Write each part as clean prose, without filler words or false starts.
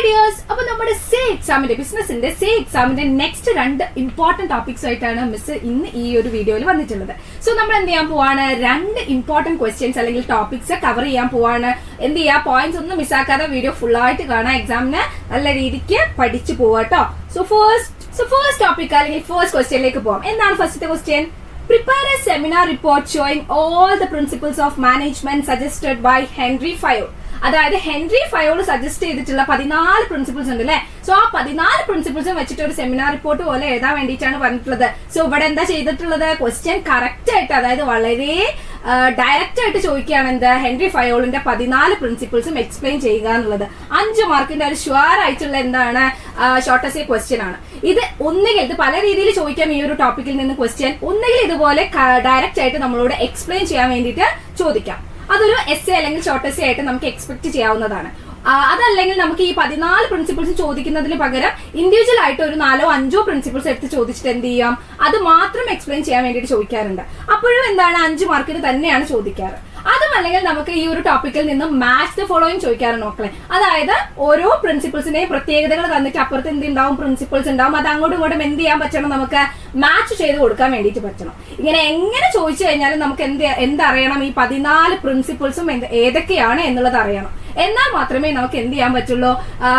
Hi dears, അപ്പൊ നമ്മുടെ say എക്സാമിന്റെ ബിസിനസിന്റെ സേ എക്സാമിന്റെ നെക്സ്റ്റ് 2 ഇമ്പോർട്ടന്റ് ടോപ്പിക്സ് ആയിട്ടാണ് മിസ് ഇന്ന് ഈ ഒരു വീഡിയോയിൽ വന്നിട്ടുള്ളത്. സോ നമ്മൾ എന്ത് ചെയ്യാൻ പോവാണ്, 2 ഇമ്പോർട്ടന്റ് ക്വസ്റ്റ്യൻസ് അല്ലെങ്കിൽ ടോപ്പിക്സ് കവർ ചെയ്യാൻ പോവാണ്. എന്ത് ചെയ്യാ, പോയിന്റ്സ് ഒന്നും മിസ്സാക്കാതെ വീഡിയോ ഫുൾ ആയിട്ട് കാണാം, എക്സാമിന് നല്ല രീതിക്ക് പഠിച്ചു പോവാട്ടോ. സോ ഫസ്റ്റ് ടോപ്പിക് അല്ലെങ്കിൽ ഫസ്റ്റ് ക്വസ്റ്റ്യനിലേക്ക് പോവാം. എന്താണ് ഫസ്റ്റത്തെ question? Prepare a seminar report showing all the principles of management suggested by Henry Fayol. അതായത് ഹെൻറി ഫയോൾ സജസ്റ്റ് ചെയ്തിട്ടുള്ള 14 പ്രിൻസിപ്പിൾസ് ഉണ്ട് അല്ലെ. സോ ആ 14 പ്രിൻസിപ്പിൾസും വെച്ചിട്ട് ഒരു സെമിനാർ റിപ്പോർട്ട് പോലെ എഴുതാൻ വേണ്ടിയിട്ടാണ് പറഞ്ഞിട്ടുള്ളത്. സോ ഇവിടെ എന്താ ചെയ്തിട്ടുള്ളത്, ക്വസ്റ്റ്യൻ കറക്റ്റ് ആയിട്ട്, അതായത് വളരെ ഡയറക്റ്റ് ആയിട്ട് ചോദിക്കുകയാണ് എന്താ, ഹെൻറി ഫയോളിന്റെ 14 പ്രിൻസിപ്പിൾസും എക്സ്പ്ലെയിൻ ചെയ്യുക എന്നുള്ളത്. 5 മാർക്കിന്റെ ഒരു ഷുവർ ആയിട്ടുള്ള എന്താണ് ഷോർട്ടസ്റ്റ് ക്വസ്റ്റ്യൻ ആണ് ഇത്. ഒന്നുകിൽ ഇത് പല രീതിയിൽ ചോദിക്കാം ഈ ഒരു ടോപ്പിക്കിൽ നിന്ന് ക്വസ്റ്റ്യൻ, ഒന്നുകിൽ ഇതുപോലെ ഡയറക്റ്റ് ആയിട്ട് നമ്മളോട് എക്സ്പ്ലെയിൻ ചെയ്യാൻ വേണ്ടിയിട്ട് ചോദിക്കാം. അതൊരു എസ്സേ അല്ലെങ്കിൽ ഷോർട്ട് എസ്സേ ആയിട്ട് നമുക്ക് എക്സ്പെക്ട് ചെയ്യാവുന്നതാണ്. അതല്ലെങ്കിൽ നമുക്ക് ഈ 14 പ്രിൻസിപ്പിൾസ് ചോദിക്കുന്നതിന് പകരം ഇൻഡിവിജ്വൽ ആയിട്ട് ഒരു 4-5 പ്രിൻസിപ്പിൾസ് എടുത്ത് ചോദിച്ചിട്ട് എന്ത് ചെയ്യാം, അത് മാത്രം എക്സ്പ്ലെയിൻ ചെയ്യാൻ വേണ്ടിയിട്ട് ചോദിക്കാറുണ്ട്. അപ്പോഴും എന്താണ് 5 മാർക്കിന് തന്നെയാണ് ചോദിക്കാറ്. അതും അല്ലെങ്കിൽ നമുക്ക് ഈ ഒരു ടോപ്പിക്കിൽ നിന്ന് മാച്ച് ദ ഫോളോയിങ് ചോദിക്കാറുണ്ട് മക്കളെ. അതായത് ഓരോ പ്രിൻസിപ്പിൾസിന്റെയും പ്രത്യേകതകൾ തന്നിട്ട് അപ്പുറത്ത് എന്ത് ഉണ്ടാവും, പ്രിൻസിപ്പിൾസ് ഉണ്ടാവും, അത് അങ്ങോട്ടും ഇങ്ങോട്ടും എന്ത് ചെയ്യാൻ പറ്റണം, നമുക്ക് മാച്ച് ചെയ്ത് കൊടുക്കാൻ വേണ്ടിയിട്ട് പറ്റണം. ഇങ്ങനെ എങ്ങനെ ചോദിച്ചു കഴിഞ്ഞാലും നമുക്ക് എന്തറിയണം, ഈ 14 പ്രിൻസിപ്പിൾസും ഏതൊക്കെയാണ് എന്നുള്ളത് അറിയണം. എന്നാൽ മാത്രമേ നമുക്ക് എന്ത് ചെയ്യാൻ പറ്റുള്ളൂ,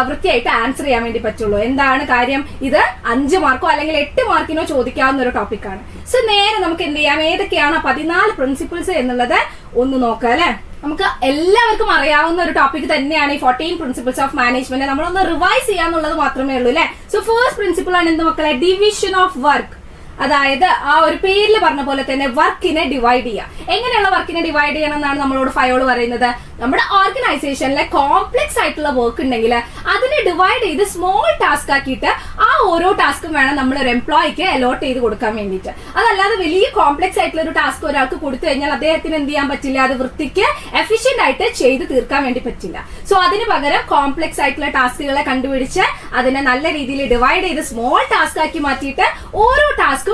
വൃത്തിയായിട്ട് ആൻസർ ചെയ്യാൻ വേണ്ടി പറ്റുള്ളൂ. എന്താണ് കാര്യം, ഇത് 5 മാർക്കോ അല്ലെങ്കിൽ 8 മാർക്കിനോ ചോദിക്കാവുന്ന ഒരു ടോപ്പിക്കാണ്. സോ നേരെ നമുക്ക് എന്ത് ചെയ്യാം, ഏതൊക്കെയാണ് 14 പ്രിൻസിപ്പിൾസ് എന്നുള്ളത് ഒന്ന് നോക്കാം അല്ലെ. നമുക്ക് എല്ലാവർക്കും അറിയാവുന്ന ഒരു ടോപ്പിക് തന്നെയാണ് ഈ 14 പ്രിൻസിപ്പിൾസ് ഓഫ് മാനേജ്മെന്റ്. നമ്മളൊന്ന് റിവൈസ് ചെയ്യാന്നുള്ളത് മാത്രമേ ഉള്ളൂ അല്ലെ. സോ ഫസ്റ്റ് പ്രിൻസിപ്പിൾ ആണ് എന്ത് മക്കളെ, ഡിവിഷൻ ഓഫ് വർക്ക്. അതായത് ആ ഒരു പേരിൽ പറഞ്ഞ പോലെ തന്നെ വർക്കിനെ ഡിവൈഡ് ചെയ്യുക. എങ്ങനെയുള്ള വർക്കിനെ ഡിവൈഡ് ചെയ്യണം എന്നാണ് നമ്മളോട് ഫയോൾ പറയുന്നത്. നമ്മുടെ ഓർഗനൈസേഷനിലെ കോംപ്ലക്സ് ആയിട്ടുള്ള വർക്ക് ഉണ്ടെങ്കിൽ അതിനെ ഡിവൈഡ് ചെയ്ത് സ്മോൾ ടാസ്ക് ആക്കിയിട്ട് ആ ഓരോ ടാസ്കും വേണം നമ്മൾ ഒരു എംപ്ലോയിക്ക് അലോട്ട് ചെയ്ത് കൊടുക്കാൻ വേണ്ടിയിട്ട്. അതല്ലാതെ വലിയ കോംപ്ലക്സ് ആയിട്ടുള്ള ഒരു ടാസ്ക് ഒരാൾക്ക് കൊടുത്തു കഴിഞ്ഞാൽ അദ്ദേഹത്തിന് എന്ത് ചെയ്യാൻ പറ്റില്ല, അത് വൃത്തിക്ക് എഫിഷ്യന്റ് ആയിട്ട് ചെയ്ത് തീർക്കാൻ വേണ്ടി പറ്റില്ല. സോ അതിന് പകരം കോംപ്ലക്സ് ആയിട്ടുള്ള ടാസ്കുകളെ കണ്ടുപിടിച്ച് അതിനെ നല്ല രീതിയിൽ ഡിവൈഡ് ചെയ്ത് സ്മോൾ ടാസ്ക് ആക്കി മാറ്റിയിട്ട് ഓരോ ടാസ്കും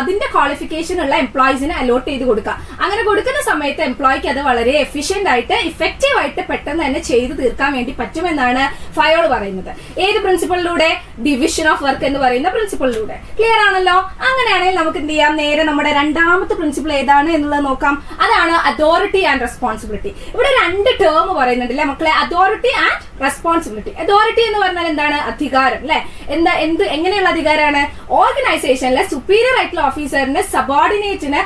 അതിന്റെ ക്വാളിഫിക്കേഷൻ ഉള്ള എംപ്ലോയീസിന് അലോട്ട് ചെയ്ത് കൊടുക്കുക. അങ്ങനെ കൊടുക്കുന്ന സമയത്ത് എംപ്ലോയിക്ക് അത് വളരെ എഫിഷ്യന്റ് ആയിട്ട് ഇഫക്റ്റീവ് ആയിട്ട് പെട്ടെന്ന് തന്നെ ചെയ്ത് തീർക്കാൻ വേണ്ടി പറ്റുമെന്നാണ് ഫയോൾ പറയുന്നത്. ഏത് പ്രിൻസിപ്പളിലൂടെ, ഡിവിഷൻ ഓഫ് വർക്ക് എന്ന് പറയുന്ന പ്രിൻസിപ്പളിലൂടെ. ക്ലിയർ ആണല്ലോ. അങ്ങനെയാണെങ്കിൽ നമുക്ക് എന്ത് ചെയ്യാം, നേരെ നമ്മുടെ രണ്ടാമത്തെ പ്രിൻസിപ്പിൾ ഏതാണ് എന്നുള്ളത് നോക്കാം. അതാണ് അതോറിറ്റി ആൻഡ് റെസ്പോൺസിബിലിറ്റി. ഇവിടെ 2 ടേം പറയുന്നുണ്ട് അല്ലെ മക്കളെ, അതോറിറ്റി ആൻഡ് റെസ്പോൺസിബിലിറ്റി. അതോറിറ്റി എന്ന് പറഞ്ഞാൽ എന്താണ്, അധികാരം അല്ലെ. എങ്ങനെയുള്ള അധികാരമാണ്, ഓർഗനൈസേഷനിലെ സുപ്പീരിയർ ആയിട്ടുള്ള ഓഫീസറിന് സബോർഡിനേറ്റിന്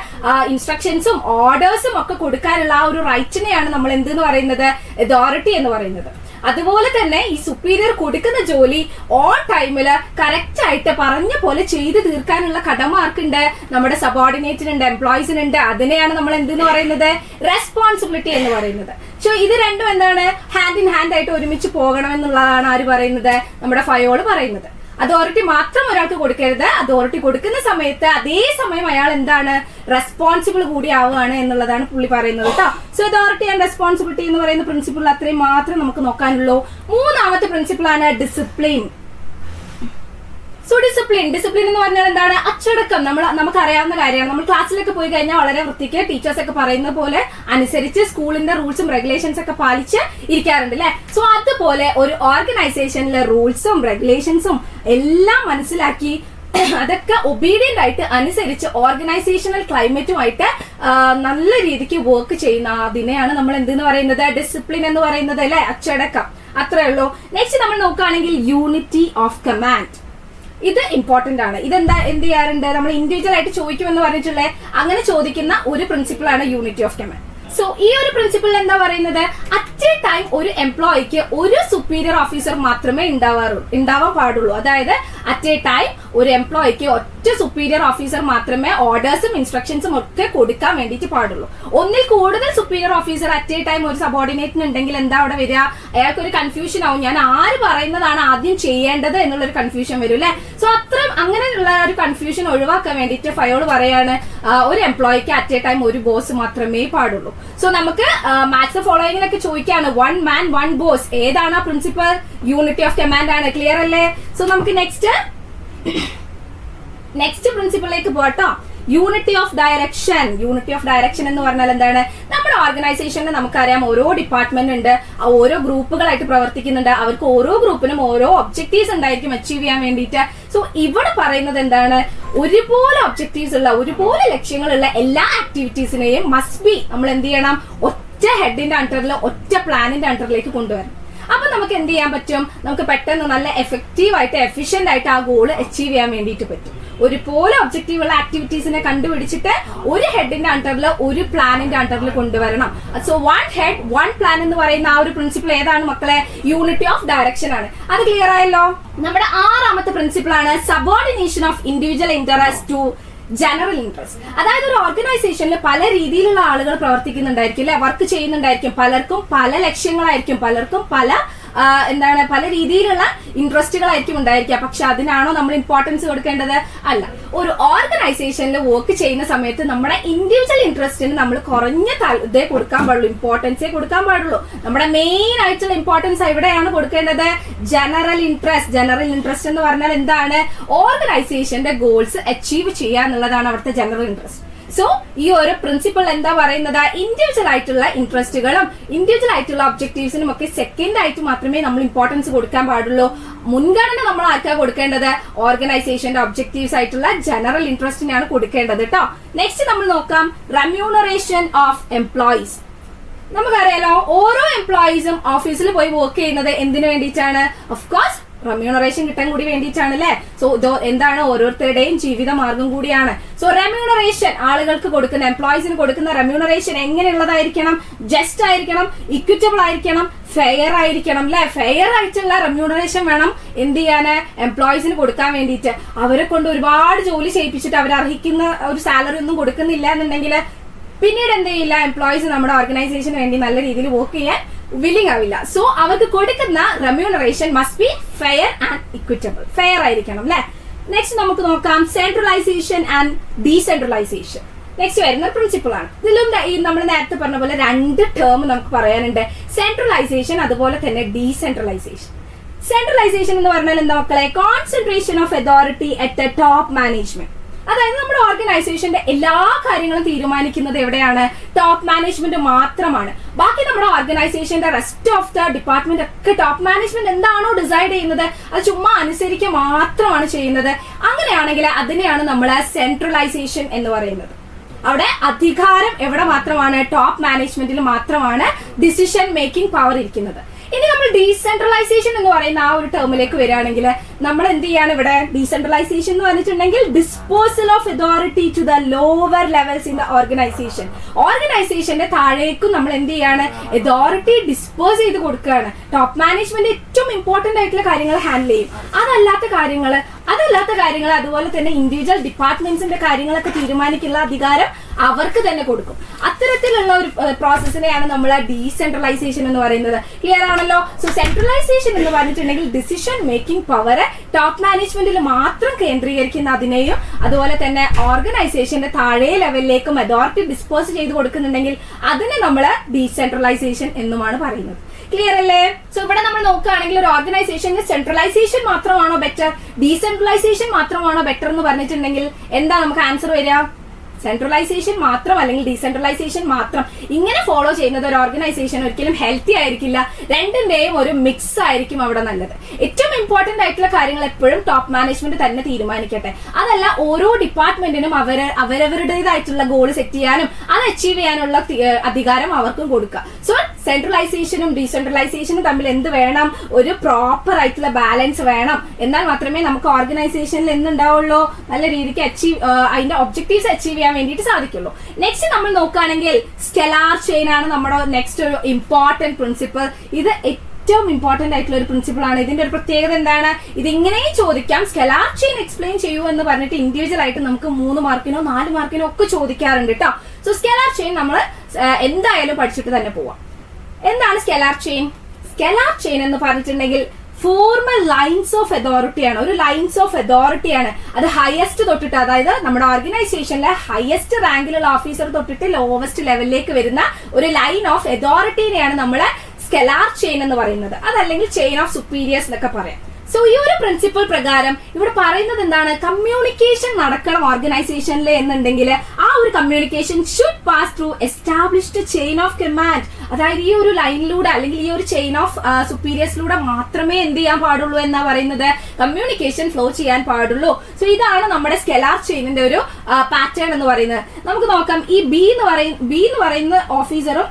ഇൻസ്ട്രക്ഷൻസും ഓർഡേഴ്സും ഒക്കെ കൊടുക്കാനുള്ള ആ ഒരു റൈറ്റിനെയാണ് നമ്മൾ എന്തെന്ന് പറയുന്നത്, അതോറിറ്റി എന്ന് പറയുന്നത്. അതുപോലെ തന്നെ ഈ സുപ്പീരിയർ കൊടുക്കുന്ന ജോലി ഓൺ ടൈമില് കറക്റ്റ് ആയിട്ട് പറഞ്ഞ പോലെ ചെയ്ത് തീർക്കാനുള്ള കടമ ആർക്കുണ്ട്, നമ്മുടെ സബോർഡിനേറ്റിനുണ്ട്, എംപ്ലോയീസിനുണ്ട്. അതിനെയാണ് നമ്മൾ എന്തെന്ന് പറയുന്നത്, റെസ്പോൺസിബിലിറ്റി എന്ന് പറയുന്നത്. സോ ഇത് രണ്ടും എന്താണ്, ഹാൻഡ് ഇൻ ഹാൻഡ് ആയിട്ട് ഒരുമിച്ച് പോകണം എന്നുള്ളതാണ് ആര് പറയുന്നത്, നമ്മുടെ ഫയോൾ പറയുന്നത്. അതോറിറ്റി മാത്രം ഒരാൾക്ക് കൊടുക്കരുത്, അതോറിറ്റി കൊടുക്കുന്ന സമയത്ത് അതേ സമയം അയാൾ എന്താണ്, റെസ്പോൺസിബിൾ കൂടി ആവുകയാണ് എന്നുള്ളതാണ് പുള്ളി പറയുന്നത് കേട്ടോ. സോ അതോറിറ്റി ആൻഡ് റെസ്പോൺസിബിലിറ്റി എന്ന് പറയുന്ന പ്രിൻസിപ്പിൾ അത്രയും മാത്രം നമുക്ക് നോക്കാനുള്ളൂ. മൂന്നാമത്തെ പ്രിൻസിപ്പിൾ ആണ് ഡിസിപ്ലിൻ. സോ ഡിസിപ്ലിൻ എന്ന് പറഞ്ഞാൽ എന്താണ്, അച്ചടക്കം. നമുക്ക് അറിയാവുന്ന കാര്യമാണ്. നമ്മൾ ക്ലാസ്സിലൊക്കെ പോയി കഴിഞ്ഞാൽ വളരെ വൃത്തിക്ക് ടീച്ചേഴ്സ് ഒക്കെ പറയുന്ന പോലെ അനുസരിച്ച് സ്കൂളിന്റെ റൂൾസും റെഗുലേഷൻസ് ഒക്കെ പാലിച്ച് ഇരിക്കാറുണ്ട് അല്ലെ. സോ അതുപോലെ ഒരു ഓർഗനൈസേഷനിലെ റൂൾസും റെഗുലേഷൻസും എല്ലാം മനസ്സിലാക്കി അതൊക്കെ ഒബീഡിയന്റ് ആയിട്ട് അനുസരിച്ച് ഓർഗനൈസേഷണൽ ക്ലൈമറ്റുമായിട്ട് നല്ല രീതിക്ക് വർക്ക് ചെയ്യുന്ന അതിനെയാണ് നമ്മൾ എന്തെന്ന് പറയുന്നത്, ഡിസിപ്ലിൻ എന്ന് പറയുന്നത് അല്ലെ, അച്ചടക്കം. അത്രേ ഉള്ളൂ. നെക്സ്റ്റ് നമ്മൾ നോക്കുകയാണെങ്കിൽ യൂണിറ്റി ഓഫ് കമാൻഡ്. ഇത് ഇമ്പോർട്ടന്റ് ആണ്. ഇതെന്ത് ചെയ്യാറുണ്ട്, നമ്മൾ ഇൻഡിവിജ്വൽ ആയിട്ട് ചോദിക്കുമെന്ന് പറഞ്ഞിട്ടുള്ള അങ്ങനെ ചോദിക്കുന്ന ഒരു പ്രിൻസിപ്പിൾ ആണ് യൂണിറ്റി ഓഫ് കമാൻഡ്. സോ ഈ ഒരു പ്രിൻസിപ്പിൾ എന്താ പറയുന്നത്, അറ്റ് എ ടൈം ഒരു എംപ്ലോയിക്ക് ഒരു സുപ്പീരിയർ ഓഫീസർ മാത്രമേ ഉണ്ടാവാൻ പാടുള്ളൂ. അതായത് അറ്റ് എ ടൈം ഒരു എംപ്ലോയിക്ക് ഒറ്റ സുപ്പീരിയർ ഓഫീസർ മാത്രമേ ഓർഡേഴ്സും ഇൻസ്ട്രക്ഷൻസും ഒക്കെ കൊടുക്കാൻ വേണ്ടിയിട്ട് പാടുള്ളൂ. ഒന്നിൽ കൂടുതൽ superior officer at A time ഒരു സബോർഡിനേറ്റിന് ഉണ്ടെങ്കിൽ എന്താ അവിടെ വരിക, അയാൾക്കൊരു കൺഫ്യൂഷൻ ആവും, ഞാൻ ആര് പറയുന്നതാണ് ആദ്യം ചെയ്യേണ്ടത് എന്നുള്ളൊരു കൺഫ്യൂഷൻ വരും അല്ലെ. സോ അങ്ങനെയുള്ള ഒരു കൺഫ്യൂഷൻ ഒഴിവാക്കാൻ വേണ്ടിയിട്ട് ഫയോൾ പറയാണ്, ഒരു എംപ്ലോയിക്ക് അറ്റ് എ ടൈം ഒരു ബോസ് മാത്രമേ പാടുള്ളൂ. സോ നമുക്ക് മാച്ച് ഫോളോയിങ്ങിനൊക്കെ ചോദിക്കാണ്, 1 man 1 boss. ഏതാണ് ആ പ്രിൻസിപ്പൽ, യൂണിറ്റി ഓഫ് കമാൻഡ് ആണ്. ക്ലിയർ അല്ലേ. സോ നമുക്ക് നെക്സ്റ്റ് പ്രിൻസിപ്പിളിലേക്ക് പോട്ടോ. Unity of direction. Unity of direction എന്ന് പറഞ്ഞാൽ എന്താണ്? നമ്മുടെ ഓർഗനൈസേഷനിൽ നമുക്കറിയാം ഓരോ ഡിപ്പാർട്ട്മെന്റ് ഉണ്ട്, ഓരോ ഗ്രൂപ്പുകളായിട്ട് പ്രവർത്തിക്കുന്നുണ്ട്, അവർക്ക് ഓരോ ഗ്രൂപ്പിനും ഓരോ ഒബ്ജക്റ്റീവ്സ് ഉണ്ടായിരിക്കും അച്ചീവ് ചെയ്യാൻ വേണ്ടിയിട്ട്. സോ ഇവിടെ പറയുന്നത് എന്താണ്? ഒരുപോലെ ഒബ്ജക്റ്റീവ്സ് ഉള്ള, ഒരുപോലെ ലക്ഷ്യങ്ങളുള്ള എല്ലാ ആക്ടിവിറ്റീസിനെയും മസ്റ്റ് ബി നമ്മൾ എന്ത് ചെയ്യണം? ഒറ്റ ഹെഡിന്റെ അണ്ടറിൽ, ഒറ്റ പ്ലാനിന്റെ അണ്ടറിലേക്ക് കൊണ്ടുവരണം. അപ്പൊ നമുക്ക് എന്ത് ചെയ്യാൻ പറ്റും? നമുക്ക് പെട്ടെന്ന് നല്ല എഫക്റ്റീവ് ആയിട്ട്, എഫിഷ്യന്റ് ആയിട്ട് ആ ഗോൾ അച്ചീവ് ചെയ്യാൻ വേണ്ടിയിട്ട് പറ്റും. ഒരുപോലെ ഒബ്ജക്റ്റീവ് ഉള്ള ആക്ടിവിറ്റീസിനെ കണ്ടുപിടിച്ചിട്ട് ഒരു ഹെഡിന്റെ അണ്ടറിൽ, ഒരു പ്ലാനിന്റെ അണ്ടറിൽ കൊണ്ടുവരണം. So one head one plan എന്ന് പറയുന്ന ആ ഒരു പ്രിൻസിപ്പിൾ ഏതാണ് മക്കളെ? യൂണിറ്റി ഓഫ് ഡയറക്ഷൻ ആണ്. അത് ക്ലിയർ ആയല്ലോ. നമ്മുടെ 6ാമത്തെ പ്രിൻസിപ്പിൾ ആണ് subordination of individual interest to general interest. അതായത് ഒരു ഓർഗനൈസേഷനിൽ പല രീതിയിലുള്ള ആളുകൾ പ്രവർത്തിക്കുന്നുണ്ടായിരിക്കും അല്ലെ, വർക്ക് ചെയ്യുന്നുണ്ടായിരിക്കും. പലർക്കും പല ലക്ഷ്യങ്ങളായിരിക്കും, പലർക്കും പല പല രീതിയിലുള്ള ഇൻട്രസ്റ്റുകളായിരിക്കും ഉണ്ടായിരിക്കുക. പക്ഷെ അതിനാണോ നമ്മൾ ഇമ്പോർട്ടൻസ് കൊടുക്കേണ്ടത്? അല്ല. ഒരു ഓർഗനൈസേഷനിൽ വർക്ക് ചെയ്യുന്ന സമയത്ത് നമ്മുടെ ഇൻഡിവിജ്വൽ ഇൻട്രസ്റ്റിന് നമ്മൾ കുറഞ്ഞ ഇതേ കൊടുക്കാൻ പാടുള്ളൂ, ഇമ്പോർട്ടൻസേ കൊടുക്കാൻ പാടുള്ളൂ. നമ്മുടെ മെയിൻ ആയിട്ടുള്ള ഇമ്പോർട്ടൻസ് എവിടെയാണ് കൊടുക്കേണ്ടത്? General interest. ജനറൽ ഇൻട്രസ്റ്റ് എന്ന് പറഞ്ഞാൽ എന്താണ്? ഓർഗനൈസേഷന്റെ ഗോൾസ് അച്ചീവ് ചെയ്യുക എന്നുള്ളതാണ് അവിടുത്തെ ജനറൽ ഇൻട്രസ്റ്റ്. സോ ഈ ഒരു പ്രിൻസിപ്പിൾ എന്താ പറയുന്നത്? ഇൻഡിവിജ്വൽ ആയിട്ടുള്ള ഇൻട്രസ്റ്റുകളും ഇൻഡിവിജ്വൽ ആയിട്ടുള്ള ഒബ്ജക്റ്റീവ്സിനും ഒക്കെ സെക്കൻഡ് ആയിട്ട് മാത്രമേ നമ്മൾ ഇമ്പോർട്ടൻസ് കൊടുക്കാൻ പാടുള്ളൂ. മുൻഗണന നമ്മൾ ആർക്കാ കൊടുക്കേണ്ടത്? ഓർഗനൈസേഷന്റെ ഒബ്ജക്റ്റീവ്സ് ആയിട്ടുള്ള ജനറൽ ഇൻട്രസ്റ്റിനാണ് കൊടുക്കേണ്ടത് കേട്ടോ. നെക്സ്റ്റ് നമ്മൾ നോക്കാം റെമ്യൂണറേഷൻ ഓഫ് എംപ്ലോയീസ്. നമുക്കറിയാലോ ഓരോ എംപ്ലോയീസും ഓഫീസിൽ പോയി വർക്ക് ചെയ്യുന്നത് എന്തിനു വേണ്ടിയിട്ടാണ്? ഓഫ് കോഴ്സ് റെമ്യൂണറേഷൻ കിട്ടാൻ കൂടി വേണ്ടിയിട്ടാണ് അല്ലെ. സോ എന്താണ്? ഓരോരുത്തരുടെയും ജീവിത മാർഗം കൂടിയാണ്. സോ റെമ്യൂണറേഷൻ ആളുകൾക്ക് കൊടുക്കുന്ന, എംപ്ലോയീസിന് കൊടുക്കുന്ന റെമ്യൂണറേഷൻ എങ്ങനെയുള്ളതായിരിക്കണം? ജസ്റ്റ് ആയിരിക്കണം, ഇക്വിറ്റബിൾ ആയിരിക്കണം, ഫെയർ ആയിരിക്കണം അല്ലെ. ഫെയർ ആയിട്ടുള്ള റെമ്യൂണറേഷൻ വേണം എന്ത് ചെയ്യാന്? എംപ്ലോയീസിന് കൊടുക്കാൻ വേണ്ടിയിട്ട്. അവരെ കൊണ്ട് ഒരുപാട് ജോലി ചെയ്യിപ്പിച്ചിട്ട് അവർ അർഹിക്കുന്ന ഒരു സാലറി ഒന്നും കൊടുക്കുന്നില്ല എന്നുണ്ടെങ്കിൽ പിന്നീട് എന്ത് ചെയ്യില്ല? എംപ്ലോയീസ് നമ്മുടെ ഓർഗനൈസേഷന് വേണ്ടി നല്ല രീതിയിൽ വർക്ക് ചെയ്യാൻ വില്ലിംഗ് ആവില്ല. സോ അവർക്ക് കൊടുക്കുന്ന remuneration must be fair and equitable. Fair ആയിരിക്കണം അല്ലെ. നെക്സ്റ്റ് നമുക്ക് നോക്കാം സെൻട്രലൈസേഷൻ ആൻഡ് ഡീസെൻട്രലൈസേഷൻ. നെക്സ്റ്റ് വരുന്ന പ്രിൻസിപ്പിൾ ആണ്. ഇതിലും നമ്മൾ നേരത്തെ പറഞ്ഞ പോലെ 2 ടേം നമുക്ക് പറയാനുണ്ട്, സെൻട്രലൈസേഷൻ അതുപോലെ തന്നെ ഡീസെൻട്രലൈസേഷൻ. സെൻട്രലൈസേഷൻ എന്ന് പറഞ്ഞാൽ എന്താ മക്കളെ? Concentration of authority at the top management. അതായത് നമ്മുടെ ഓർഗനൈസേഷന്റെ എല്ലാ കാര്യങ്ങളും തീരുമാനിക്കുന്നത് എവിടെയാണ്? ടോപ്പ് മാനേജ്മെന്റ് മാത്രമാണ്. ബാക്കി നമ്മുടെ ഓർഗനൈസേഷന്റെ റെസ്റ്റ് ഓഫ് ദ ഡിപ്പാർട്ട്മെന്റ് ഒക്കെ ടോപ്പ് മാനേജ്മെന്റ് എന്താണോ ഡിസൈഡ് ചെയ്യുന്നത് അത് ചുമ്മാ അനുസരിക്കുക മാത്രമാണ് ചെയ്യുന്നത്. അങ്ങനെയാണെങ്കിൽ അതിനെയാണ് നമ്മൾ സെൻട്രലൈസേഷൻ എന്ന് പറയുന്നത്. അവിടെ അധികാരം എവിടെ മാത്രമാണ്? ടോപ്പ് മാനേജ്മെന്റിൽ മാത്രമാണ് ഡിസിഷൻ മേക്കിംഗ് പവർ ഇരിക്കുന്നത്. ഇനി നമ്മൾ ഡീസെൻട്രലൈസേഷൻ എന്ന് പറയുന്ന ആ ഒരു ടേമിലേക്ക് വരികയാണെങ്കിൽ നമ്മൾ എന്ത് ചെയ്യാണ് ഇവിടെ? ഡീസെൻട്രലൈസേഷൻ എന്ന് പറഞ്ഞിട്ടുണ്ടെങ്കിൽ disposal of authority to the lower levels in the organisation. ഓർഗനൈസേഷന്റെ താഴേക്കും നമ്മൾ എന്ത് ചെയ്യാണ്? അതോറിറ്റി ഡിസ്പോസ് ചെയ്ത് കൊടുക്കുകയാണ്. ടോപ്പ് മാനേജ്മെന്റ് ഏറ്റവും ഇമ്പോർട്ടന്റ് ആയിട്ടുള്ള കാര്യങ്ങൾ ഹാൻഡിൽ ചെയ്യും. അതല്ലാത്ത കാര്യങ്ങൾ അതുപോലെ തന്നെ ഇൻഡിവിജ്വൽ ഡിപ്പാർട്ട്മെന്റ്സിന്റെ കാര്യങ്ങളൊക്കെ തീരുമാനിക്കുന്ന അധികാരം അവർക്ക് തന്നെ കൊടുക്കും. അത്തരത്തിലുള്ള ഒരു പ്രോസസ്സിനെയാണ് നമ്മൾ ഡീസെൻട്രലൈസേഷൻ എന്ന് പറയുന്നത്. ക്ലിയർ ആണല്ലോ. സോ സെൻട്രലൈസേഷൻ എന്ന് പറഞ്ഞിട്ടുണ്ടെങ്കിൽ ഡിസിഷൻ മേക്കിംഗ് പവർ ടോപ്പ് മാനേജ്മെന്റിൽ മാത്രം കേന്ദ്രീകരിക്കുന്ന അതിനെയും അതുപോലെ തന്നെ ഓർഗനൈസേഷന്റെ താഴെ ലെവലിലേക്കും അതോറിറ്റി ഡിസ്പോസ് ചെയ്ത് കൊടുക്കുന്നുണ്ടെങ്കിൽ അതിനെ നമ്മൾ ഡീസെൻട്രലൈസേഷൻ എന്നുമാണ് പറയുന്നത്. ക്ലിയർ അല്ലേ? സോ ഇവിടെ നമ്മൾ നോക്കുകയാണെങ്കിൽ ഒരു ഓർഗനൈസേഷനിൽ സെൻട്രലൈസേഷൻ മാത്രമാണോ ബെറ്റർ, ഡീസെൻട്രലൈസേഷൻ മാത്രമാണോ ബെറ്റർ എന്ന് പറഞ്ഞിട്ടുണ്ടെങ്കിൽ എന്താ നമുക്ക് ആൻസർ വരിക? സെൻട്രലൈസേഷൻ മാത്രം അല്ലെങ്കിൽ ഡീസെൻട്രലൈസേഷൻ മാത്രം ഇങ്ങനെ ഫോളോ ചെയ്യുന്നത് ഒരു ഓർഗനൈസേഷൻ ഒരിക്കലും ഹെൽത്തി ആയിരിക്കില്ല. രണ്ടിന്റെയും ഒരു മിക്സ് ആയിരിക്കും അവിടെ നല്ലത്. ഏറ്റവും ഇമ്പോർട്ടന്റ് ആയിട്ടുള്ള കാര്യങ്ങൾ എപ്പോഴും ടോപ്പ് മാനേജ്മെന്റ് തന്നെ തീരുമാനിക്കട്ടെ. അതല്ല ഓരോ ഡിപ്പാർട്ട്മെന്റിനും അവരവരുടേതായിട്ടുള്ള ഗോൾ സെറ്റ് ചെയ്യാനും അത് അച്ചീവ് ചെയ്യാനുള്ള അധികാരം അവർക്കും കൊടുക്കുക. സോ സെൻട്രലൈസേഷനും ഡീസെൻട്രലൈസേഷനും തമ്മിൽ എന്ത് വേണം? ഒരു പ്രോപ്പർ ആയിട്ടുള്ള ബാലൻസ് വേണം. എന്നാൽ മാത്രമേ നമുക്ക് ഓർഗനൈസേഷനിൽ എന്തുണ്ടാവുള്ളൂ? നല്ല രീതിക്ക് അതിന്റെ ഒബ്ജക്റ്റീവ്സ് അച്ചീവ് ചെയ്യാൻ വേണ്ടിയിട്ട് സാധിക്കുള്ളൂ. നെക്സ്റ്റ് നമ്മൾ നോക്കുകയാണെങ്കിൽ സ്കെലാർ ചെയിൻ ആണ് നമ്മുടെ നെക്സ്റ്റ് ഒരു ഇമ്പോർട്ടന്റ് പ്രിൻസിപ്പിൾ. ഇത് ഏറ്റവും ഇമ്പോർട്ടന്റ് ആയിട്ടുള്ള ഒരു പ്രിൻസിപ്പിൾ ആണ്. ഇതിന്റെ ഒരു പ്രത്യേകത എന്താണ്? ഇതിങ്ങനെയും ചോദിക്കാം. സ്കെലാർ ചെയിൻ എക്സ്പ്ലെയിൻ ചെയ്യൂ എന്ന് പറഞ്ഞിട്ട് ഇൻഡിവിജ്വൽ ആയിട്ട് നമുക്ക് 3 മാർക്കിനോ 4 മാർക്കിനോ ഒക്കെ ചോദിക്കാറുണ്ട് കേട്ടോ. സോ സ്കെലാർ ചെയിൻ നമ്മൾ എന്തായാലും പഠിച്ചിട്ട് തന്നെ പോവാം. എന്താണ് സ്കെലാർ ചെയിൻ? സ്കെലാർ ചെയിൻ എന്ന് പറഞ്ഞിട്ടുണ്ടെങ്കിൽ ഫോർമൽ ലൈൻസ് ഓഫ് അതോറിറ്റി ആണ്. ഒരു ലൈൻസ് ഓഫ് അതോറിറ്റി ആണ്. അത് ഹയസ്റ്റ് തൊട്ടിട്ട്, അതായത് നമ്മുടെ ഓർഗനൈസേഷനിലെ ഹയസ്റ്റ് റാങ്കിലുള്ള ഓഫീസർ തൊട്ടിട്ട് ലോവസ്റ്റ് ലെവലിലേക്ക് വരുന്ന ഒരു ലൈൻ ഓഫ് അതോറിറ്റിനെയാണ് നമ്മൾ സ്കെലാർ ചെയിൻ എന്ന് പറയുന്നത്. അതല്ലെങ്കിൽ ചെയിൻ ഓഫ് സുപ്പീരിയേഴ്സ് എന്നൊക്കെ പറയാം. സോ ഈ ഒരു പ്രിൻസിപ്പിൾ പ്രകാരം ഇവിടെ പറയുന്നത് എന്താണ്, കമ്മ്യൂണിക്കേഷൻ നടക്കണം ഓർഗനൈസേഷനിൽ എന്നുണ്ടെങ്കിൽ ആ ഒരു communication should pass through established chain of command. അതായത് ഈ ഒരു ലൈനിലൂടെ അല്ലെങ്കിൽ ഈ ഒരു ചെയിൻ ഓഫ് സുപ്പീരിയേഴ്സിലൂടെ മാത്രമേ എന്ത് ചെയ്യാൻ പാടുള്ളൂ എന്നാ പറയുന്നത്, കമ്മ്യൂണിക്കേഷൻ ഫ്ലോ ചെയ്യാൻ പാടുള്ളൂ. സോ ഇതാണ് നമ്മുടെ സ്കെലാർ ചെയിനിന്റെ ഒരു പാറ്റേൺ എന്ന് പറയുന്നത്. നമുക്ക് നോക്കാം, ഈ ബി എന്ന് പറയുന്ന ഓഫീസറും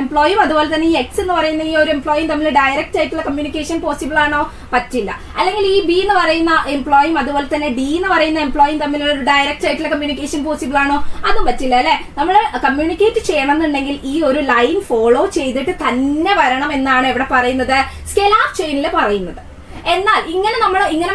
എംപ്ലോയും അതുപോലെ തന്നെ ഈ എക്സ് എന്ന് പറയുന്ന ഈ ഒരു എംപ്ലോയും തമ്മിൽ ഡയറക്റ്റ് ആയിട്ടുള്ള കമ്മ്യൂണിക്കേഷൻ പോസിബിൾ ആണോ? പറ്റില്ല. അല്ലെങ്കിൽ ഈ ബി എന്ന് പറയുന്ന എംപ്ലോയും അതുപോലെ തന്നെ ഡി എന്ന് പറയുന്ന എംപ്ലോയും തമ്മിൽ ഒരു ഡയറക്റ്റ് ആയിട്ടുള്ള കമ്മ്യൂണിക്കേഷൻ പോസിബിൾ ആണോ? അതും പറ്റില്ല അല്ലെ. നമ്മൾ കമ്മ്യൂണിക്കേറ്റ് ചെയ്യണം എന്നുണ്ടെങ്കിൽ ഈ ഒരു ലൈൻ ഫോളോ ചെയ്തിട്ട് തന്നെ വരണം എന്നാണ് ഇവിടെ പറയുന്നത്, സ്കെലാർ ചെയിനിൽ പറയുന്നത്. എന്നാൽ ഇങ്ങനെ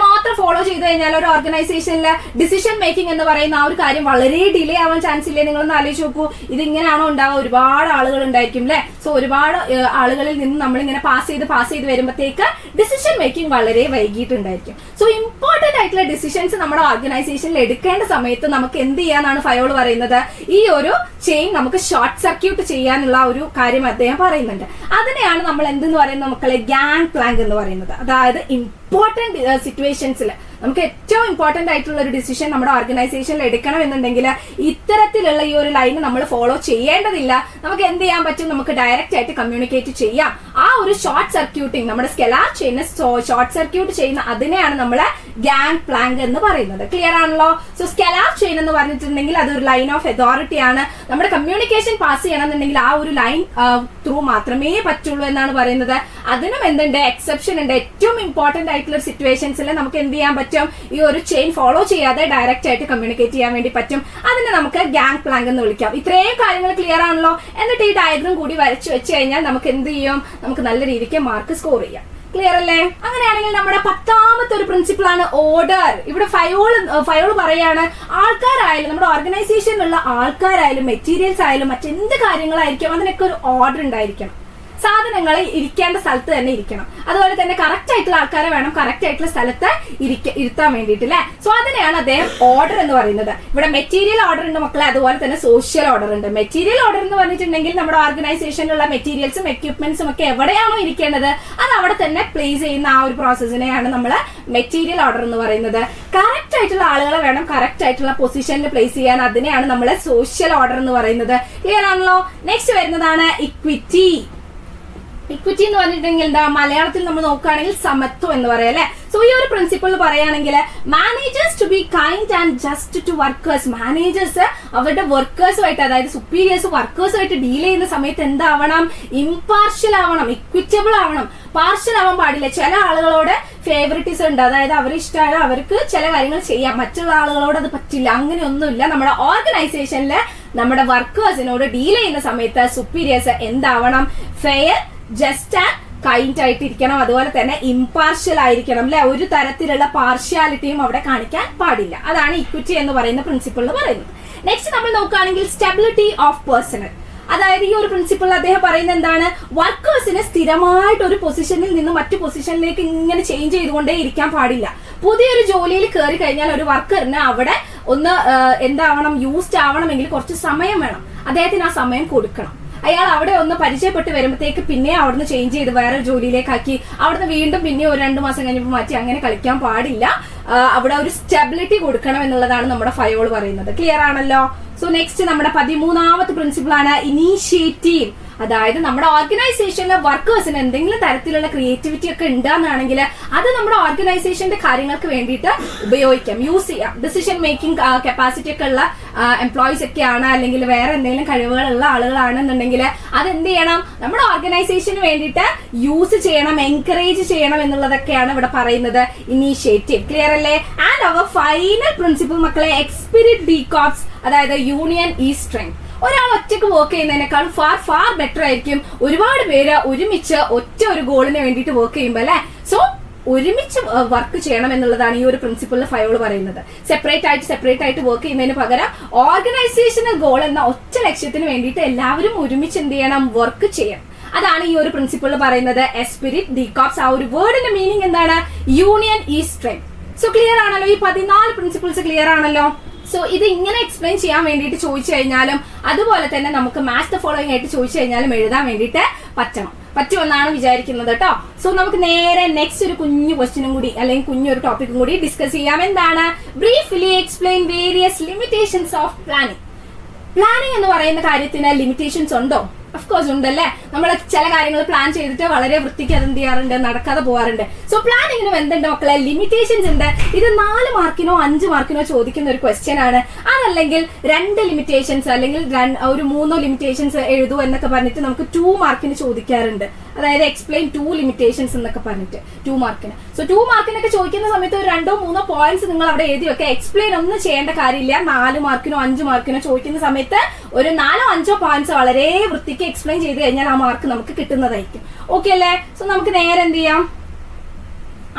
മാത്രം ഫോളോ ചെയ്ത് കഴിഞ്ഞാൽ ഒരു ഓർഗനൈസേഷനിലെ ഡിസിഷൻ മേക്കിംഗ് എന്ന് പറയുന്ന ആ ഒരു കാര്യം വളരെ ഡിലേ ആവാൻ ചാൻസ് ഇല്ലേ? നിങ്ങളൊന്ന് ആലോചിച്ച് നോക്കൂ. ഇതിങ്ങനെയാണോ ഉണ്ടാവുക? ഒരുപാട് ആളുകൾ ഉണ്ടായിരിക്കും അല്ലെ. സോ ഒരുപാട് ആളുകളിൽ നിന്ന് നമ്മളിങ്ങനെ പാസ് ചെയ്ത് വരുമ്പോഴത്തേക്ക് ഡിസിഷൻ മേക്കിംഗ് വളരെ വൈകിട്ടുണ്ടായിരിക്കും. സോ ഇമ്പോർട്ടന്റ് ആയിട്ടുള്ള ഡിസിഷൻസ് നമ്മുടെ ഓർഗനൈസേഷനിൽ എടുക്കേണ്ട സമയത്ത് നമുക്ക് എന്ത് ചെയ്യാന്നാണ് ഫയോൾ പറയുന്നത്, ഈ ഒരു ചെയിൻ നമുക്ക് ഷോർട്ട് സർക്യൂട്ട് ചെയ്യാനുള്ള ഒരു കാര്യം അദ്ദേഹം പറയുന്നുണ്ട്. അതിനെയാണ് നമ്മൾ എന്തെന്ന് പറയുന്നത് മക്കളെ, ഗാങ് പ്ലാങ്ക് എന്ന് പറയുന്നത്. അതായത് ഇമ്പോർട്ടന്റ് സിറ്റുവേഷൻസിൽ നമുക്ക് ഏറ്റവും ഇമ്പോർട്ടന്റ് ആയിട്ടുള്ള ഒരു ഡിസിഷൻ നമ്മുടെ ഓർഗനൈസേഷനിൽ എടുക്കണം എന്നുണ്ടെങ്കിൽ ഇത്തരത്തിലുള്ള ഈ ഒരു ലൈൻ നമ്മൾ ഫോളോ ചെയ്യേണ്ടതില്ല. നമുക്ക് എന്ത് ചെയ്യാൻ പറ്റും, നമുക്ക് ഡയറക്റ്റ് ആയിട്ട് കമ്മ്യൂണിക്കേറ്റ് ചെയ്യാം. ആ ഒരു ഷോർട്ട് സർക്യൂട്ടിങ്, നമ്മുടെ സ്കെലാർ ചെയിനെ ഷോർട്ട് സർക്യൂട്ട് ചെയ്യുന്ന അതിനെയാണ് നമ്മള് ഗാങ് പ്ലാങ്ക് എന്ന് പറയുന്നത്. ക്ലിയർ ആണല്ലോ. സോ സ്കെലാർ ചെയിൻ എന്ന് പറഞ്ഞിട്ടുണ്ടെങ്കിൽ അതൊരു ലൈൻ ഓഫ് അതോറിറ്റി ആണ്. നമ്മുടെ കമ്മ്യൂണിക്കേഷൻ പാസ് ചെയ്യണമെന്നുണ്ടെങ്കിൽ ആ ഒരു ലൈൻ ത്രൂ മാത്രമേ പറ്റുള്ളൂ എന്നാണ് പറയുന്നത്. അതിനും എന്തുണ്ട്, എക്സെപ്ഷൻ ഉണ്ട്. ഏറ്റവും ഇമ്പോർട്ടന്റ് ആയിട്ടുള്ള സിറ്റുവേഷൻസിൽ നമുക്ക് എന്ത് ചെയ്യാൻ പറ്റും, ഈ ഒരു ചെയിൻ ഫോളോ ചെയ്യാതെ ഡയറക്റ്റ് ആയിട്ട് കമ്മ്യൂണിക്കേറ്റ് ചെയ്യാൻ വേണ്ടി പറ്റും. അതിനെ നമുക്ക് ഗാങ് പ്ലാങ്ക് എന്ന് വിളിക്കാം. ഇത്രയും കാര്യങ്ങൾ ക്ലിയർ ആണല്ലോ. എന്നിട്ട് ഈ ഡയഗ്രം കൂടി വരച്ചു വെച്ച് കഴിഞ്ഞാൽ നമുക്ക് എന്ത് ചെയ്യും, നമുക്ക് നല്ല രീതിക്ക് മാർക്ക് സ്കോർ ചെയ്യാം. ക്ലിയർ അല്ലേ? അങ്ങനെയാണെങ്കിൽ നമ്മുടെ 10ാമത്തെ ഒരു പ്രിൻസിപ്പിൾ ആണ് ഓർഡർ. ഇവിടെ ഫയോൾ പറയാണ്, ആൾക്കാരായാലും നമ്മുടെ ഓർഗനൈസേഷനിലുള്ള ആൾക്കാരായാലും മെറ്റീരിയൽസ് ആയാലും മറ്റെന്ത് കാര്യങ്ങളായിരിക്കും അതിനൊക്കെ ഒരു ഓർഡർ ഉണ്ടായിരിക്കണം. സാധനങ്ങൾ ഇരിക്കേണ്ട സ്ഥലത്ത് തന്നെ ഇരിക്കണം. അതുപോലെ തന്നെ കറക്റ്റ് ആയിട്ടുള്ള ആൾക്കാരെ വേണം കറക്റ്റ് ആയിട്ടുള്ള സ്ഥലത്ത് ഇരുത്താൻ വേണ്ടിയിട്ട് അല്ലെ. സോ അതിനെയാണ് അദ്ദേഹം ഓർഡർ എന്ന് പറയുന്നത്. ഇവിടെ മെറ്റീരിയൽ ഓർഡർ ഉണ്ട് മക്കളെ, അതുപോലെ തന്നെ സോഷ്യൽ ഓർഡർ ഉണ്ട്. മെറ്റീരിയൽ ഓർഡർ എന്ന് പറഞ്ഞിട്ടുണ്ടെങ്കിൽ നമ്മുടെ ഓർഗനൈസേഷനിലുള്ള മെറ്റീരിയൽസും എക്യുപ്മെന്റ്സും ഒക്കെ എവിടെയാണോ ഇരിക്കേണ്ടത് അത് അവിടെ തന്നെ പ്ലേസ് ചെയ്യുന്ന ആ ഒരു പ്രോസസ്സിനെയാണ് നമ്മൾ മെറ്റീരിയൽ ഓർഡർ എന്ന് പറയുന്നത്. കറക്റ്റ് ആയിട്ടുള്ള ആളുകളെ വേണം കറക്റ്റ് ആയിട്ടുള്ള പൊസിഷനിൽ പ്ലേസ് ചെയ്യാൻ, അതിനെയാണ് നമ്മൾ സോഷ്യൽ ഓർഡർ എന്ന് പറയുന്നത്. ക്ലിയർ ആണല്ലോ. നെക്സ്റ്റ് വരുന്നതാണ് ഇക്വിറ്റി. ഇക്വിറ്റി എന്ന് പറഞ്ഞിട്ടുണ്ടെങ്കിൽ എന്താ, മലയാളത്തിൽ നമ്മൾ നോക്കുകയാണെങ്കിൽ സമത്വം എന്ന് പറയാം അല്ലെ. സോ ഈ ഒരു പ്രിൻസിപ്പിൾ പറയുകയാണെങ്കിൽ managers to be kind and just to workers. Managers അവരുടെ വർക്കേഴ്സുമായിട്ട്, അതായത് സുപ്പീരിയേഴ്സ് വർക്കേഴ്സുമായിട്ട് ഡീൽ ചെയ്യുന്ന സമയത്ത് എന്താവണം, ഇംപാർഷ്യൽ ആവണം, ഇക്വിറ്റബിൾ ആവണം. പാർഷ്യൽ ആവാൻ പാടില്ല. ചില ആളുകളോട് ഫേവറിറ്റിസം ഉണ്ട്, അതായത് അവർ ഇഷ്ടമാണ് അവർക്ക് ചില കാര്യങ്ങൾ ചെയ്യാം, മറ്റുള്ള ആളുകളോട് അത് പറ്റില്ല. അങ്ങനെയൊന്നുമില്ല. നമ്മുടെ ഓർഗനൈസേഷനിൽ നമ്മുടെ വർക്കേഴ്സിനോട് ഡീൽ ചെയ്യുന്ന സമയത്ത് സുപ്പീരിയേഴ്സ് എന്താവണം, ഫെയർ, ജസ്റ്റ് ആൻഡ് കൈൻഡ് ആയിട്ടിരിക്കണം. അതുപോലെ തന്നെ ഇംപാർഷ്യൽ ആയിരിക്കണം അല്ലെ. ഒരു തരത്തിലുള്ള പാർഷ്യാലിറ്റിയും അവിടെ കാണിക്കാൻ പാടില്ല. അതാണ് ഇക്വിറ്റി എന്ന് പറയുന്ന പ്രിൻസിപ്പിൾ എന്ന് പറയുന്നത്. നെക്സ്റ്റ് നമ്മൾ നോക്കുകയാണെങ്കിൽ സ്റ്റെബിലിറ്റി ഓഫ് പേഴ്സണൽ. അതായത് ഈ ഒരു പ്രിൻസിപ്പിൾ അദ്ദേഹം പറയുന്നത് എന്താണ്, വർക്കേഴ്സിന് സ്ഥിരമായിട്ട് ഒരു പൊസിഷനിൽ നിന്ന് മറ്റു പൊസിഷനിലേക്ക് ഇങ്ങനെ ചേഞ്ച് ചെയ്തുകൊണ്ടേ ഇരിക്കാൻ പാടില്ല. പുതിയൊരു ജോലിയിൽ കയറി കഴിഞ്ഞാൽ ഒരു വർക്കറിന് അവിടെ ഒന്ന് എന്താവണം, യൂസ്ഡ് ആവണമെങ്കിൽ കുറച്ച് സമയം വേണം. അദ്ദേഹത്തിന് ആ സമയം കൊടുക്കണം. അയാൾ അവിടെ ഒന്ന് പരിചയപ്പെട്ട് വരുമ്പോഴത്തേക്ക് പിന്നെ അവിടുന്ന് ചേഞ്ച് ചെയ്ത് വേറെ ജോലിയിലേക്കാക്കി അവിടുന്ന് വീണ്ടും പിന്നെ ഒരു 2 മാസം കഴിഞ്ഞപ്പോൾ മാറ്റി അങ്ങനെ കളിക്കാൻ പാടില്ല. അവിടെ ഒരു സ്റ്റെബിലിറ്റി കൊടുക്കണം എന്നുള്ളതാണ് നമ്മുടെ ഫയോൾ പറയുന്നത്. ക്ലിയർ ആണല്ലോ. സോ നെക്സ്റ്റ് നമ്മുടെ 13ാമത്തെ പ്രിൻസിപ്പിൾ ആണ് ഇനീഷ്യേറ്റീവ്. അതായത് നമ്മുടെ ഓർഗനൈസേഷനിലെ വർക്കേഴ്സിന് എന്തെങ്കിലും തരത്തിലുള്ള ക്രിയേറ്റിവിറ്റി ഒക്കെ ഉണ്ടാകുകയാണെങ്കിൽ അത് നമ്മുടെ ഓർഗനൈസേഷന്റെ കാര്യങ്ങൾക്ക് വേണ്ടിയിട്ട് ഉപയോഗിക്കാം, യൂസ് ചെയ്യാം. ഡിസിഷൻ മേക്കിംഗ് കപ്പാസിറ്റി ഒക്കെ ഉള്ള എംപ്ലോയീസ് ഒക്കെയാണ്, അല്ലെങ്കിൽ വേറെ എന്തെങ്കിലും കഴിവുകളുള്ള ആളുകളാണെന്നുണ്ടെങ്കിൽ അതെന്ത് ചെയ്യണം, നമ്മുടെ ഓർഗനൈസേഷന് വേണ്ടിയിട്ട് യൂസ് ചെയ്യണം, എൻകറേജ് ചെയ്യണം എന്നുള്ളതൊക്കെയാണ് ഇവിടെ പറയുന്നത് ഇനീഷ്യേറ്റീവ്. ക്ലിയർ അല്ലേ? ആൻഡ് അവർ ഫൈനൽ പ്രിൻസിപ്പിൾ മക്കളെ എക്സ്പിരിറ്റ് ഡീകോപ്സ്. അതായത് യൂണിയൻ ഈസ് സ്ട്രെങ്ത്. ഒരാൾ ഒറ്റയ്ക്ക് വർക്ക് ചെയ്യുന്നതിനേക്കാൾ ഫാർ ബെറ്റർ ആയിരിക്കും ഒരുപാട് പേര് ഒരുമിച്ച് ഒറ്റ ഒരു ഗോളിന് വേണ്ടിയിട്ട് വർക്ക് ചെയ്യുമ്പോൾ അല്ലെ. സോ ഒരുമിച്ച് വർക്ക് ചെയ്യണം എന്നുള്ളതാണ് ഈ ഒരു പ്രിൻസിപ്പിളിൽ ഫയോൾ പറയുന്നത്. സെപ്പറേറ്റ് ആയിട്ട് വർക്ക് ചെയ്യുന്നതിന് പകരം ഓർഗനൈസേഷണൽ ഗോൾ എന്ന ഒറ്റ ലക്ഷ്യത്തിന് വേണ്ടിയിട്ട് എല്ലാവരും ഒരുമിച്ച് എന്ത് ചെയ്യണം, വർക്ക് ചെയ്യണം. അതാണ് ഈ ഒരു പ്രിൻസിപ്പിളിൽ പറയുന്നത് എസ്പിരിറ്റ് ഡീകോപ്സ്. ആ ഒരു വേർഡിന്റെ മീനിങ് എന്താണ്, union is strength. So clear ആണല്ലോ, ഈ 14 പ്രിൻസിപ്പിൾസ് ക്ലിയർ ആണല്ലോ. സോ ഇത് ഇങ്ങനെ എക്സ്പ്ലെയിൻ ചെയ്യാൻ വേണ്ടിയിട്ട് ചോദിച്ചു കഴിഞ്ഞാലും അതുപോലെ തന്നെ നമുക്ക് മാച്ച് ദ ഫോളോയിങ് ആയിട്ട് ചോദിച്ചു കഴിഞ്ഞാലും എഴുതാൻ വേണ്ടിയിട്ട് പറ്റണം. പറ്റുമെന്നാണ് വിചാരിക്കുന്നത് കേട്ടോ. സോ നമുക്ക് നേരെ നെക്സ്റ്റ് ഒരു കുഞ്ഞു ക്വസ്റ്റ്യനും കൂടി അല്ലെങ്കിൽ കുഞ്ഞൊരു ടോപ്പിക്കും കൂടി ഡിസ്കസ് ചെയ്യാം. എന്താണ്? Briefly explain various limitations of planning. Planning എന്ന് പറയുന്ന കാര്യത്തിന് ലിമിറ്റേഷൻസ് ഉണ്ടോ? ഓഫ് കോഴ്സ് ഉണ്ടല്ലേ. നമ്മൾ ചില കാര്യങ്ങൾ പ്ലാൻ ചെയ്തിട്ട് വളരെ വൃത്തിക്ക് അത് എന്ത് ചെയ്യാറുണ്ട്, നടക്കാതെ പോകാറുണ്ട്. സോ പ്ലാനിങ്ങിനും എന്തുണ്ട് മക്കളെ? ലിമിറ്റേഷൻസ് ഉണ്ട്. ഇത് 4 മാർക്കിനോ 5 മാർക്കിനോ ചോദിക്കുന്ന ഒരു ക്വസ്റ്റ്യൻ ആണ്. അതല്ലെങ്കിൽ 2 ലിമിറ്റേഷൻസ് അല്ലെങ്കിൽ ഒരു 3 ലിമിറ്റേഷൻസ് എഴുതൂ എന്നൊക്കെ പറഞ്ഞിട്ട് നമുക്ക് 2 മാർക്കിന് ചോദിക്കാറുണ്ട്. അതായത് എക്സ്പ്ലെയിൻ 2 ലിമിറ്റേഷൻസ് എന്നൊക്കെ പറഞ്ഞിട്ട് 2 മാർക്കിന്. സോ 2 മാർക്കിനൊക്കെ ചോദിക്കുന്ന സമയത്ത് ഒരു 2-3 പോയിന്റ്സ് നിങ്ങൾ അവിടെ എഴുതി വെക്കുക. എക്സ്പ്ലെയിൻ ഒന്നും ചെയ്യേണ്ട കാര്യമില്ല. 4 മാർക്കിനോ 5 മാർക്കിനോ ചോദിക്കുന്ന സമയത്ത് ഒരു 4-5 പോയിന്റ്സ് വളരെ വൃത്തിക്ക് എക്സ്പ്ലെയിൻ ചെയ്ത് കഴിഞ്ഞാൽ ആ മാർക്ക് നമുക്ക് കിട്ടുന്നതായിരിക്കും. ഓക്കെ അല്ലേ? സോ നമുക്ക് നേരെ എന്ത് ചെയ്യാം,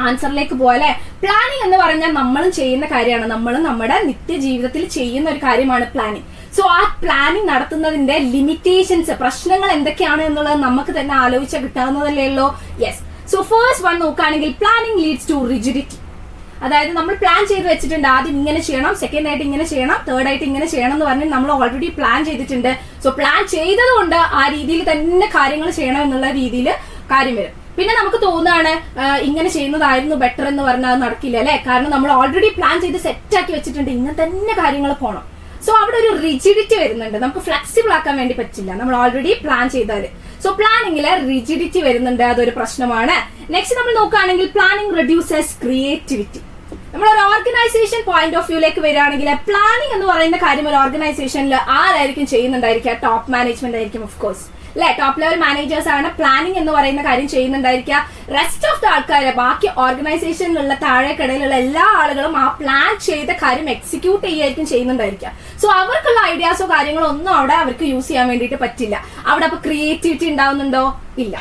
ആൻസറിലേക്ക് പോവാം അല്ലെ. പ്ലാനിങ് എന്ന് പറഞ്ഞാൽ നമ്മളും ചെയ്യുന്ന കാര്യമാണ്. നമ്മൾ നമ്മുടെ നിത്യജീവിതത്തിൽ ചെയ്യുന്ന ഒരു കാര്യമാണ് പ്ലാനിങ്. സോ ആ പ്ലാനിങ് നടത്തുന്നതിന്റെ ലിമിറ്റേഷൻസ്, പ്രശ്നങ്ങൾ എന്തൊക്കെയാണ് എന്നുള്ളത് നമുക്ക് തന്നെ ആലോചിച്ചാൽ കിട്ടാവുന്നതല്ലേ ഉള്ളൂ. യെസ്. സോ ഫസ്റ്റ് വൺ നോക്കുകയാണെങ്കിൽ പ്ലാനിങ് ലീഡ്സ് ടു റിജിഡിറ്റി. അതായത് നമ്മൾ പ്ലാൻ ചെയ്ത് വെച്ചിട്ടുണ്ട്, ആദ്യം ഇങ്ങനെ ചെയ്യണം, സെക്കൻഡ് ആയിട്ട് ഇങ്ങനെ ചെയ്യണം, തേർഡ് ആയിട്ട് ഇങ്ങനെ ചെയ്യണം എന്ന് പറഞ്ഞ് നമ്മൾ ഓൾറെഡി പ്ലാൻ ചെയ്തിട്ടുണ്ട്. സോ പ്ലാൻ ചെയ്തതുകൊണ്ട് ആ രീതിയിൽ തന്നെ കാര്യങ്ങൾ ചെയ്യണം എന്നുള്ള രീതിയിൽ കാര്യം വരും. പിന്നെ നമുക്ക് തോന്നുകയാണ് ഇങ്ങനെ ചെയ്യുന്നതായിരുന്നു ബെറ്റർ എന്ന് പറഞ്ഞാൽ അത് നടക്കില്ല അല്ലെ. കാരണം നമ്മൾ ഓൾറെഡി പ്ലാൻ ചെയ്ത് സെറ്റ് ആക്കി വെച്ചിട്ടുണ്ട്, ഇങ്ങനെ തന്നെ കാര്യങ്ങൾ പോകണം. സോ അവിടെ ഒരു റിജിഡിറ്റി വരുന്നുണ്ട്. നമുക്ക് ഫ്ലെക്സിബിൾ ആക്കാൻ വേണ്ടി പറ്റില്ല, നമ്മൾ ഓൾറെഡി പ്ലാൻ ചെയ്താൽ. സോ പ്ലാനിങ്ങില് റിജിഡിറ്റി വരുന്നുണ്ട്, അതൊരു പ്രശ്നമാണ്. നെക്സ്റ്റ് നമ്മൾ നോക്കുകയാണെങ്കിൽ പ്ലാനിങ് റെഡ്യൂസസ് ക്രിയേറ്റിവിറ്റി. നമ്മൾ ഒരു ഓർഗനൈസേഷൻ പോയിന്റ് ഓഫ് വ്യൂലേക്ക് വരികയാണെങ്കിൽ പ്ലാനിങ് എന്ന് പറയുന്ന കാര്യം ഒരു ഓർഗനൈസേഷനിൽ ആരായിരിക്കും ചെയ്യുന്നുണ്ടായിരിക്കുക? ടോപ്പ് മാനേജ്മെന്റ് ആയിരിക്കും ഓഫ് കോഴ്സ് അല്ലെ. ടോപ്പ് ലെവൽ മാനേജേഴ്സ് ആണ് പ്ലാനിങ് എന്ന് പറയുന്ന കാര്യം ചെയ്യുന്നുണ്ടായിരിക്കുക. റെസ്റ്റ് ഓഫ് ദ ആൾക്കാർ, ബാക്കി ഓർഗനൈസേഷനിലുള്ള താഴേക്കിടയിലുള്ള എല്ലാ ആളുകളും ആ പ്ലാൻ ചെയ്ത കാര്യം എക്സിക്യൂട്ട് ചെയ്യായിരിക്കും ചെയ്യുന്നുണ്ടായിരിക്കുക. സോ അവർക്കുള്ള ഐഡിയാസോ കാര്യങ്ങളോ ഒന്നും അവിടെ അവർക്ക് യൂസ് ചെയ്യാൻ വേണ്ടിയിട്ട് പറ്റില്ല. അവിടെ അപ്പൊ ക്രിയേറ്റിവിറ്റി ഉണ്ടാവുന്നുണ്ടോ? ഇല്ല.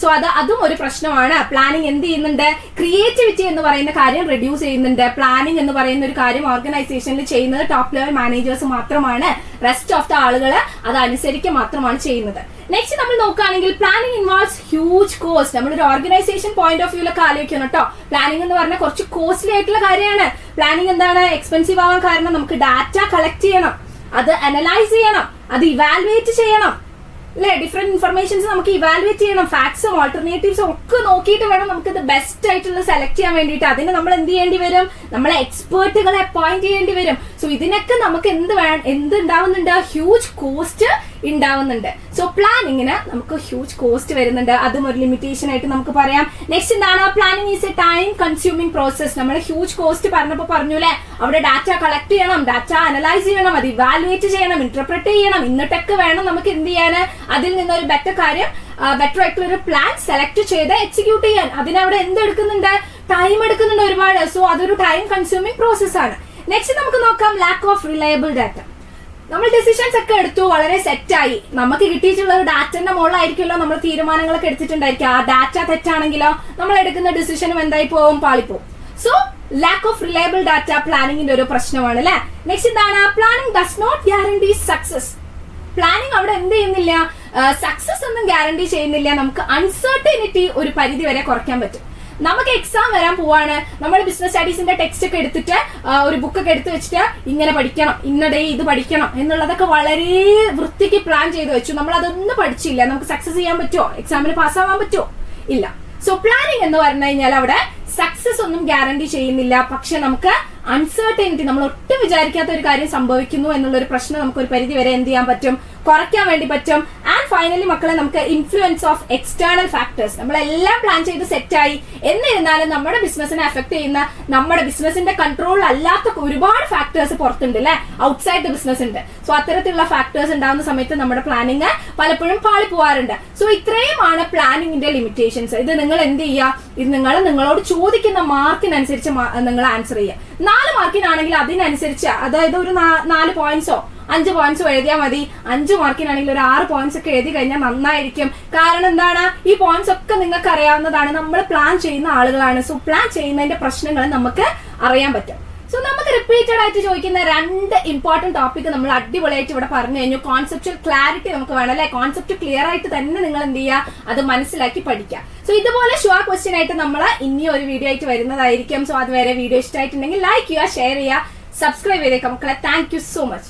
സോ അതും ഒരു പ്രശ്നമാണ്. പ്ലാനിങ് എന്ത് ചെയ്യുന്നുണ്ട്? ക്രിയേറ്റിവിറ്റി എന്ന് പറയുന്ന കാര്യം റെഡ്യൂസ് ചെയ്യുന്നുണ്ട്. പ്ലാനിങ് എന്ന് പറയുന്ന ഒരു കാര്യം ഓർഗനൈസേഷനിൽ ചെയ്യുന്നത് ടോപ്പ് ലെവൽ മാനേജേഴ്സ് മാത്രമാണ്. റെസ്റ്റ് ഓഫ് ദ ആളുകൾ അതനുസരിച്ച് മാത്രമാണ് ചെയ്യുന്നത്. നെക്സ്റ്റ് നമ്മൾ നോക്കുകയാണെങ്കിൽ പ്ലാനിങ് ഇൻവോൾവ്സ് ഹ്യൂജ് കോസ്റ്റ്. നമ്മളൊരു ഓർഗനൈസേഷൻ പോയിന്റ് ഓഫ് വ്യൂലൊക്കെ ആലോചിക്കണം കേട്ടോ. പ്ലാനിങ് എന്ന് പറഞ്ഞാൽ കുറച്ച് കോസ്റ്റ്ലി ആയിട്ടുള്ള കാര്യമാണ്. പ്ലാനിങ് എന്താണ് എക്സ്പെൻസീവ് ആവാൻ കാരണം? നമുക്ക് ഡാറ്റ കളക്ട് ചെയ്യണം, അത് അനലൈസ് ചെയ്യണം, അത് ഇവാലുവേറ്റ് ചെയ്യണം അല്ലെ. ഡിഫറെന്റ് ഇൻഫർമേഷൻസ് നമുക്ക് ഇവാലുവേറ്റ് ചെയ്യണം, ഫാക്ട്സും ഓൾട്ടർനേറ്റീവ്സും ഒക്കെ നോക്കിയിട്ട് വേണം നമുക്ക് ഇത് ബെസ്റ്റ് ആയിട്ടുള്ള സെലക്ട് ചെയ്യാൻ വേണ്ടിയിട്ട്. അതിന് നമ്മൾ എന്ത് ചെയ്യേണ്ടി വരും? നമ്മളെ എക്സ്പേർട്ടുകളെ അപ്പോയിന്റ് ചെയ്യേണ്ടി വരും. സോ ഇതിനൊക്കെ നമുക്ക് എന്ത് ഉണ്ടാവുന്നുണ്ട്? ഹ്യൂജ് കോസ്റ്റ് ഉണ്ടാവുന്നുണ്ട്. സോ പ്ലാനിങ്ങിന് നമുക്ക് ഹ്യൂജ് കോസ്റ്റ് വരുന്നുണ്ട്, അതും ഒരു ലിമിറ്റേഷൻ ആയിട്ട് നമുക്ക് പറയാം. നെക്സ്റ്റ് എന്താണ്? Planning is A time consuming process. നമ്മൾ ഹ്യൂജ് കോസ്റ്റ് പറഞ്ഞപ്പോൾ പറഞ്ഞു അല്ലെ, അവിടെ ഡാറ്റ കളക്ട് ചെയ്യണം, ഡാറ്റ അനലൈസ് ചെയ്യണം, അത് ഇവാലുവേറ്റ് ചെയ്യണം, ഇന്റർപ്രറ്റ് ചെയ്യണം, എന്നിട്ടൊക്കെ വേണം നമുക്ക് എന്ത് ചെയ്യാൻ? അതിൽ നിന്നൊരു ബെറ്റർ ആയിട്ടുള്ള ഒരു പ്ലാൻ സെലക്ട് ചെയ്ത് എക്സിക്യൂട്ട് ചെയ്യാൻ. അതിനവിടെ എന്തെടുക്കുന്നുണ്ട്? ടൈം എടുക്കുന്നുണ്ട് ഒരുപാട്. സോ അതൊരു ടൈം കൺസ്യൂമിങ് പ്രോസസ് ആണ്. നെക്സ്റ്റ് നമുക്ക് നോക്കാം ലാക്ക് ഓഫ് റിലയബിൾ ഡാറ്റ. നമ്മൾ ഡിസിഷൻസ് ഒക്കെ എടുത്തു, വളരെ സെറ്റായി, നമുക്ക് കിട്ടിയിട്ടുള്ള ഒരു ഡാറ്റന്റെ മുകളിലായിരിക്കുമല്ലോ നമ്മൾ തീരുമാനങ്ങളൊക്കെ എടുത്തിട്ടുണ്ടായിരിക്കും. ആ ഡാറ്റ തെറ്റാണെങ്കിലോ നമ്മൾ എടുക്കുന്ന ഡിസിഷനും എന്തായി പോവും? പാളിപ്പോവും. So lack of reliable data പ്ലാനിങ്ങിന്റെ ഒരു പ്രശ്നമാണ് അല്ലെ. നെക്സ്റ്റ് എന്താണ്? Planning does not guarantee success. Planning അവിടെ എന്ത് ചെയ്യുന്നില്ല? സക്സസ് ഒന്നും ഗ്യാരണ്ടി ചെയ്യുന്നില്ല. നമുക്ക് അൺസർട്ടനിറ്റി ഒരു പരിധി വരെ കുറയ്ക്കാൻ പറ്റും. നമുക്ക് എക്സാം വരാൻ പോവാണ്, നമ്മൾ ബിസിനസ് സ്റ്റഡീസിന്റെ ടെക്സ്റ്റ് ഒക്കെ എടുത്തിട്ട് ഒരു ബുക്കൊക്കെ എടുത്ത് വെച്ചിട്ട് ഇങ്ങനെ പഠിക്കണം, ഇന്ന ഡേ ഇത് പഠിക്കണം എന്നുള്ളതൊക്കെ വളരെ വൃത്തിക്ക് പ്ലാൻ ചെയ്ത് വെച്ചു. നമ്മൾ അതൊന്നും പഠിച്ചില്ല. നമുക്ക് സക്സസ് ചെയ്യാൻ പറ്റുമോ? എക്സാമിന് പാസ്സാവാൻ പറ്റുമോ? ഇല്ല. സോ പ്ലാനിങ് എന്ന് പറഞ്ഞു കഴിഞ്ഞാൽ അവിടെ സക്സസ് ഒന്നും ഗ്യാരണ്ടി ചെയ്യുന്നില്ല. പക്ഷെ നമുക്ക് അൺസർട്ടനിറ്റി, നമ്മൾ ഒട്ടും വിചാരിക്കാത്ത ഒരു കാര്യം സംഭവിക്കുന്നു എന്നുള്ള ഒരു പ്രശ്നം നമുക്ക് ഒരു പരിധി വരെ എന്ത് ചെയ്യാൻ പറ്റും? കുറയ്ക്കാൻ വേണ്ടി പറ്റും. ആൻഡ് ഫൈനലി മക്കളെ, നമുക്ക് ഇൻഫ്ലുവൻസ് ഓഫ് എക്സ്റ്റേണൽ ഫാക്ടേഴ്സ്. നമ്മളെല്ലാം പ്ലാൻ ചെയ്ത് സെറ്റായി, എന്നിരുന്നാലും നമ്മുടെ ബിസിനസിനെ അഫക്ട് ചെയ്യുന്ന, നമ്മുടെ ബിസിനസിന്റെ കൺട്രോൾ അല്ലാത്ത ഒരുപാട് ഫാക്ടേഴ്സ് പുറത്തുണ്ട് അല്ലെ, ഔട്ട്സൈഡ് ദ ബിസിനസ് ഉണ്ട്. സോ അത്തരത്തിലുള്ള ഫാക്ടേഴ്സ് ഉണ്ടാകുന്ന സമയത്ത് നമ്മുടെ പ്ലാനിങ് പലപ്പോഴും പാളി പോവാറുണ്ട്. സോ ഇത്രയുമാണ് പ്ലാനിങ്ങിന്റെ ലിമിറ്റേഷൻസ്. ഇത് നിങ്ങൾ എന്ത് ചെയ്യുക? ഇത് നിങ്ങളോട് ചോദിക്കുന്ന മാർക്കിനനുസരിച്ച് നിങ്ങൾ ആൻസർ ചെയ്യുക. 4 മാർക്കിനാണെങ്കിൽ അതിനനുസരിച്ച്, അതായത് ഒരു 4 പോയിന്റ്സോ 5 പോയിന്റ്സോ എഴുതിയാൽ മതി. 5 മാർക്കിനാണെങ്കിൽ ഒരു 6 പോയിന്റ്സ് ഒക്കെ എഴുതി കഴിഞ്ഞാൽ നന്നായിരിക്കും. കാരണം എന്താണ്? ഈ പോയിന്റ്സ് ഒക്കെ നിങ്ങൾക്ക് അറിയാവുന്നതാണ്. നമ്മൾ പ്ലാൻ ചെയ്യുന്ന ആളുകളാണ്. സോ പ്ലാൻ ചെയ്യുന്നതിന്റെ പ്രശ്നങ്ങൾ നമുക്ക് അറിയാൻ പറ്റും. സോ നമുക്ക് റിപ്പീറ്റഡ് ആയിട്ട് ചോദിക്കുന്ന 2 ഇമ്പോർട്ടന്റ് ടോപ്പിക് നമ്മൾ അടിപൊളിയായിട്ട് ഇവിടെ പറഞ്ഞു കഴിഞ്ഞു. കോൺസെപ്റ്റുവൽ ക്ലാരിറ്റി നമുക്ക് വേണം അല്ലെ. കോൺസെപ്റ്റ് ക്ലിയർ ആയിട്ട് തന്നെ നിങ്ങൾ എന്ത് ചെയ്യുക? അത് മനസ്സിലാക്കി പഠിക്കുക. സോ ഇതുപോലെ ഷുവർ ക്വസ്റ്റ്യൻ ആയിട്ട് നമ്മൾ ഇനി ഒരു വീഡിയോ ആയിട്ട് വരുന്നതായിരിക്കും. സോ അതുവരെ വീഡിയോ ഇഷ്ടമായിട്ടുണ്ടെങ്കിൽ ലൈക്ക് ചെയ്യുക, ഷെയർ ചെയ്യുക, സബ്സ്ക്രൈബ് ചെയ്തേക്കാം മക്കളെ. Thank you so much.